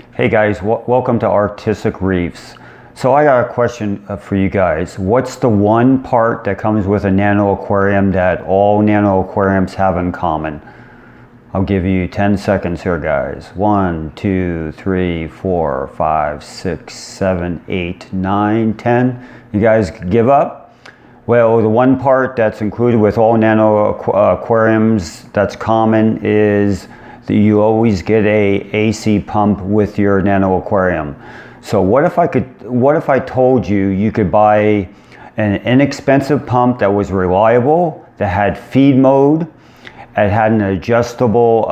Hey guys, welcome to Artistic Reefs. So I got a question for you guys. What's the one part that comes with a nano aquarium that all nano aquariums have in common? I'll give you 10 seconds here, guys. 1, 2, 3, 4, 5, 6, 7, 8, 9, 10. You guys give up? Well, the one part that's included with all nano aquariums that's common is that you always get a AC pump with your nano aquarium. So what if I told you could buy an inexpensive pump that was reliable, that had feed mode, it had an adjustable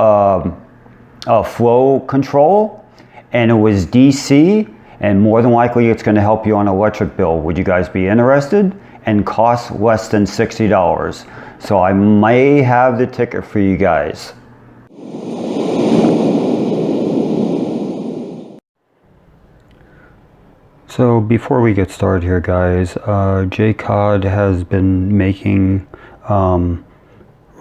flow control, and it was DC, and more than likely it's going to help you on an electric bill. Would you guys be interested? And cost less than $60. So I may have the ticket for you guys. So before we get started here, guys, Jecod has been making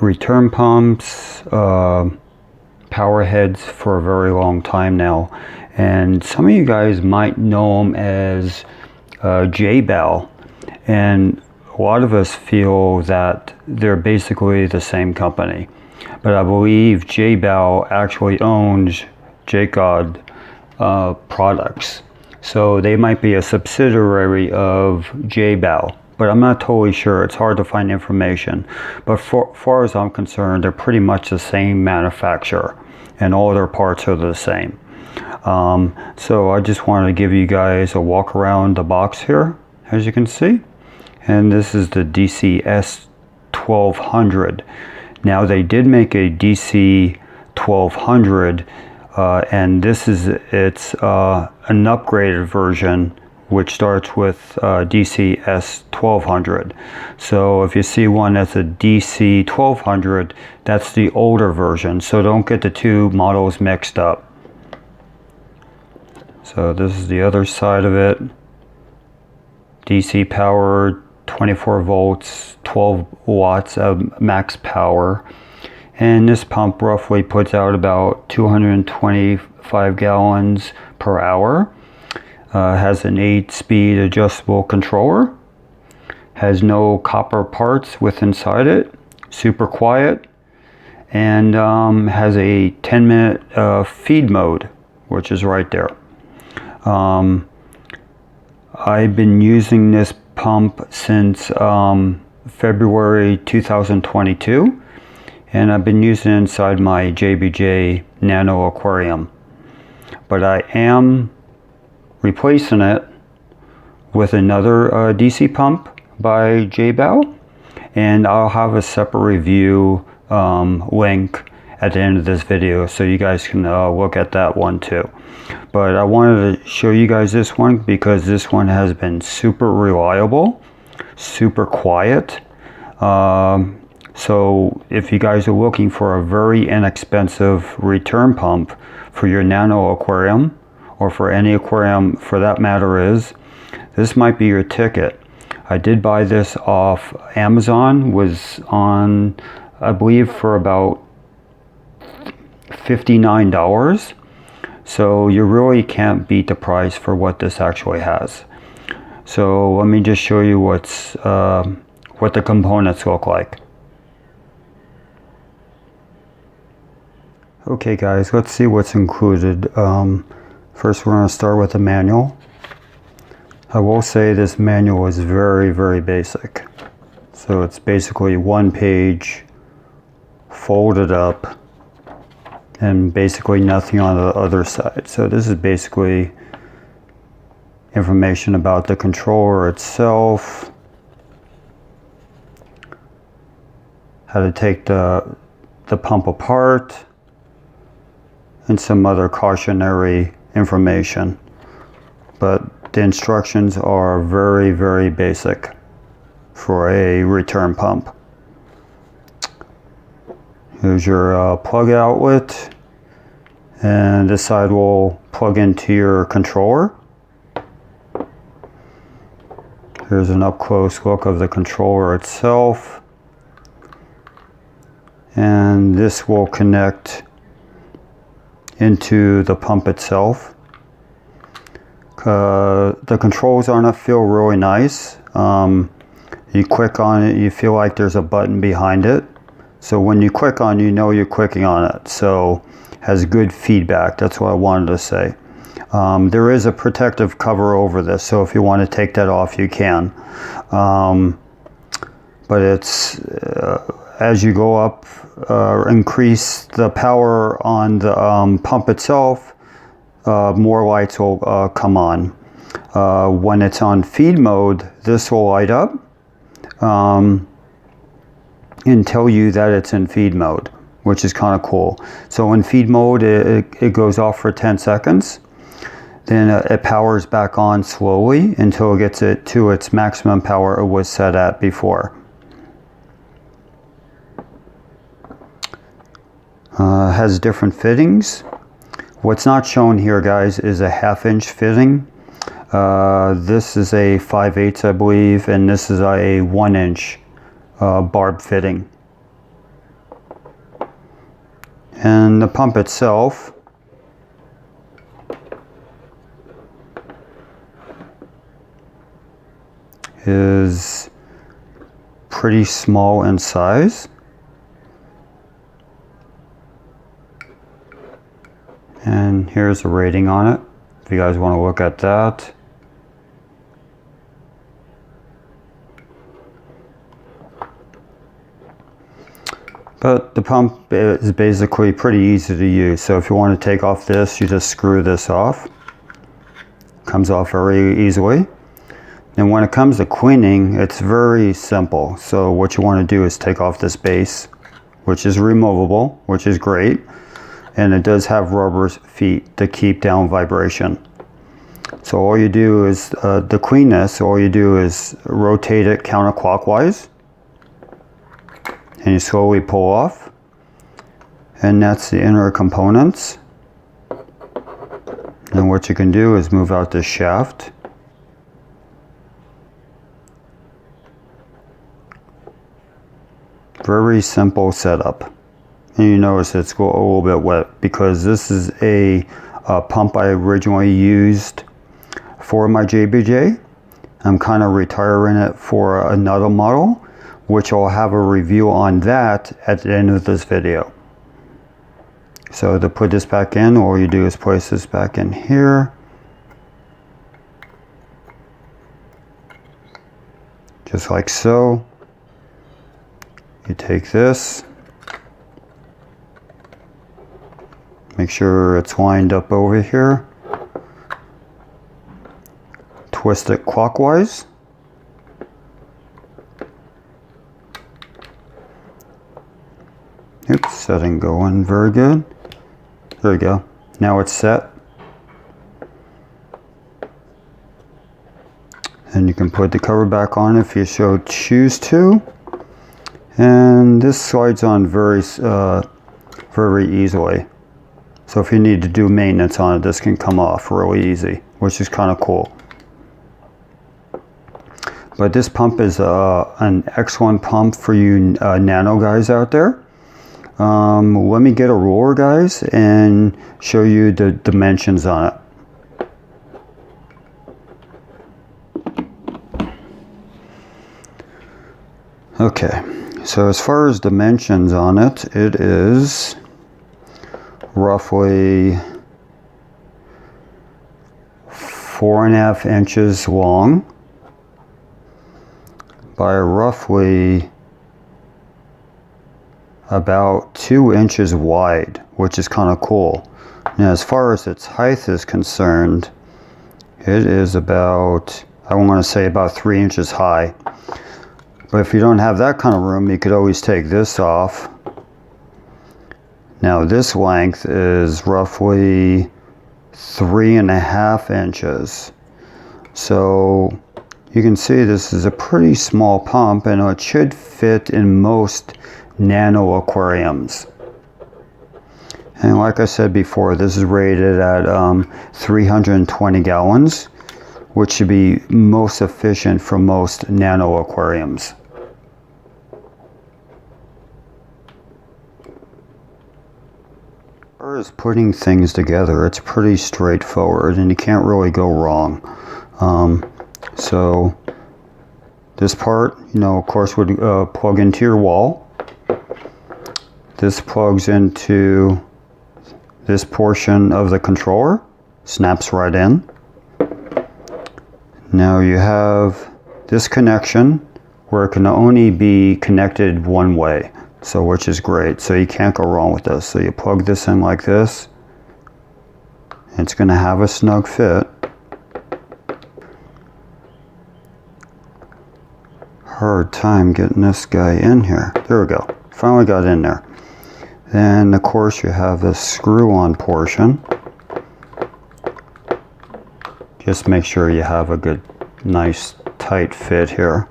return pumps, power heads for a very long time now, and some of you guys might know them as Jecod, and a lot of us feel that they're basically the same company, but I believe Jecod actually owns Jecod products. So they might be a subsidiary of Jecod, but I'm not totally sure. It's hard to find information. But far as I'm concerned, they're pretty much the same manufacturer, and all their parts are the same. So I just wanted to give you guys a walk around the box here, as you can see. And this is the DCS 1200. Now they did make a DC 1200. And this is an upgraded version which starts with DCS 1200. So if you see one that's a DC 1200, that's the older version. So don't get the two models mixed up. So this is the other side of it. DC power, 24 volts, 12 watts of max power. And this pump roughly puts out about 225 gallons per hour. Has an 8-speed adjustable controller. Has no copper parts inside it. Super quiet. And has a 10-minute feed mode, which is right there. I've been using this pump since February 2022. And I've been using it inside my JBJ Nano Aquarium. But I am replacing it with another DC pump by Jecod, and I'll have a separate review link at the end of this video, so you guys can look at that one too. But I wanted to show you guys this one because this one has been super reliable, super quiet. So if you guys are looking for a very inexpensive return pump for your nano aquarium, or for any aquarium for that matter, this might be your ticket. I did buy this off Amazon, was on, I believe, for about $59. So you really can't beat the price for what this actually has. So let me just show you what the components look like. Okay guys, let's see what's included. First we're going to start with the manual. I will say this manual is very, very basic. So it's basically one page folded up and basically nothing on the other side. So this is basically information about the controller itself, how to take the pump apart, and some other cautionary information. But the instructions are very, very basic for a return pump. Here's your plug outlet, and this side will plug into your controller. Here's an up close look of the controller itself, and this will connect into the pump itself. The controls on it feel really nice. You click on it, you feel like there's a button behind it. So when you click on it, you know you're clicking on it. So has good feedback. That's what I wanted to say. There is a protective cover over this, so if you want to take that off, you can. But it's as you go up, increase the power on the pump itself, more lights will come on. When it's on feed mode, this will light up and tell you that it's in feed mode, which is kind of cool. So in feed mode, it goes off for 10 seconds. Then it powers back on slowly until it gets it to its maximum power it was set at before. Has different fittings. What's not shown here, guys, is a 1/2 inch fitting. This is a 5/8, I believe, and this is a 1 inch barb fitting. And the pump itself is pretty small in size. And here's a rating on it, if you guys want to look at that. But the pump is basically pretty easy to use. So if you want to take off this, you just screw this off. Comes off very easily. And when it comes to cleaning, it's very simple. So what you want to do is take off this base, which is removable, which is great. And it does have rubber feet to keep down vibration. So all you do is, to clean this, all you do is rotate it counterclockwise. And you slowly pull off. And that's the inner components. And what you can do is move out this shaft. Very simple setup. And you notice it's a little bit wet because this is a pump I originally used for my JBJ. I'm kind of retiring it for another model, which I'll have a review on that at the end of this video. So to put this back in, all you do is place this back in here. Just like so. You take this. Make sure it's lined up over here. Twist it clockwise. Oops, setting going very good. There we go. Now it's set. And you can put the cover back on if you so choose to. And this slides on very easily. So if you need to do maintenance on it, this can come off really easy, which is kind of cool. But this pump is an excellent pump for you nano guys out there. Let me get a ruler, guys, and show you the dimensions on it. Okay, so as far as dimensions on it, it is roughly 4.5 inches long by roughly about 2 inches wide, which is kind of cool. Now as far as its height is concerned, it is about, I want to say about 3 inches high. But if you don't have that kind of room, you could always take this off. Now this length is roughly 3.5 inches. So you can see this is a pretty small pump, and it should fit in most nano aquariums. And like I said before, this is rated at 320 gallons, which should be most efficient for most nano aquariums. far as putting things together, it's pretty straightforward and you can't really go wrong. So this part, you know, of course, would plug into your wall. This plugs into this portion of the controller, snaps right in. Now you have this connection where it can only be connected one way, so which is great. So you can't go wrong with this. So you plug this in like this. It's going to have a snug fit. Hard time getting this guy in here. There we go. Finally got in there. Then of course you have this screw-on portion. Just make sure you have a good, nice, tight fit here.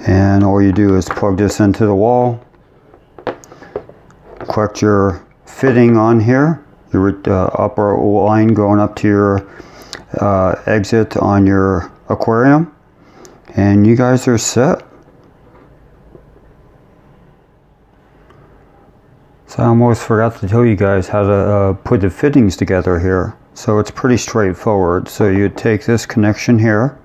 And all you do is plug this into the wall. Collect your fitting on here, your upper line going up to your exit on your aquarium. And you guys are set. So I almost forgot to tell you guys how to put the fittings together here. So it's pretty straightforward. So you take this connection here.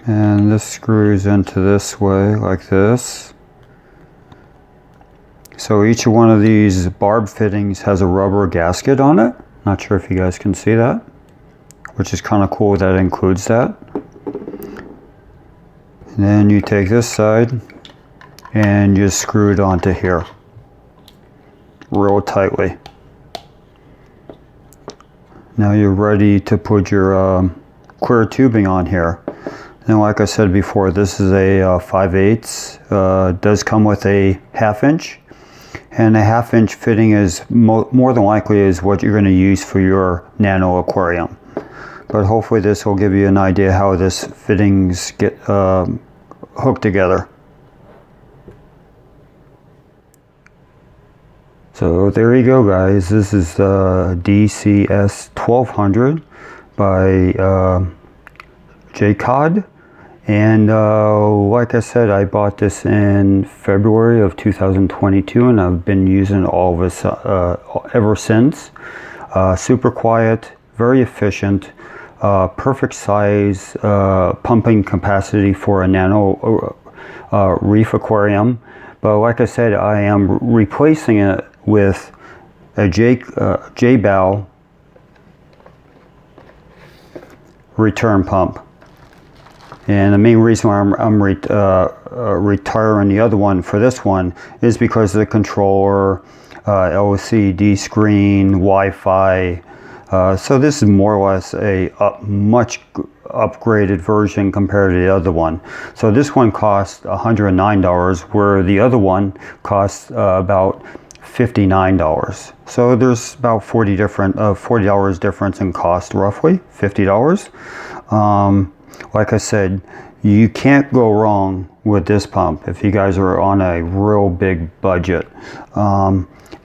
And this screws into this way like this. So each one of these barb fittings has a rubber gasket on it. Not sure if you guys can see that, which is kind of cool that it includes that. And then you take this side and you screw it onto here real tightly. Now you're ready to put your clear tubing on here. And like I said before, this is a 5/8. Does come with a 1/2 inch. And a 1/2 inch fitting is more than likely is what you're going to use for your nano aquarium. But hopefully this will give you an idea how this fittings get hooked together. So there you go, guys. This is the DCS 1200 by Jecod. And like I said, I bought this in February of 2022 and I've been using all of this ever since. Super quiet, very efficient. Perfect size, pumping capacity for a nano reef aquarium. But like I said, I am replacing it with a Jecod return pump. And the main reason why I'm retiring the other one for this one is because of the controller, LCD screen, Wi-Fi. So this is more or less a much upgraded version compared to the other one. So this one costs $109, where the other one costs about $59. So there's about $40 difference in cost, roughly $50. Like I said, you can't go wrong with this pump if you guys are on a real big budget.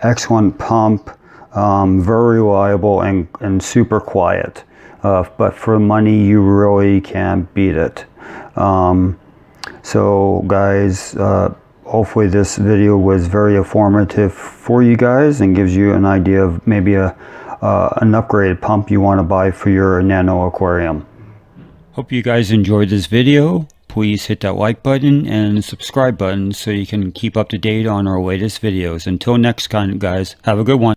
Excellent pump. Very reliable and super quiet, but for money you really can't beat it. So guys, hopefully this video was very informative for you guys and gives you an idea of maybe an upgraded pump you want to buy for your nano aquarium. Hope you guys enjoyed this video. Please hit that like button and subscribe button so you can keep up to date on our latest videos. Until next time, guys, have a good one.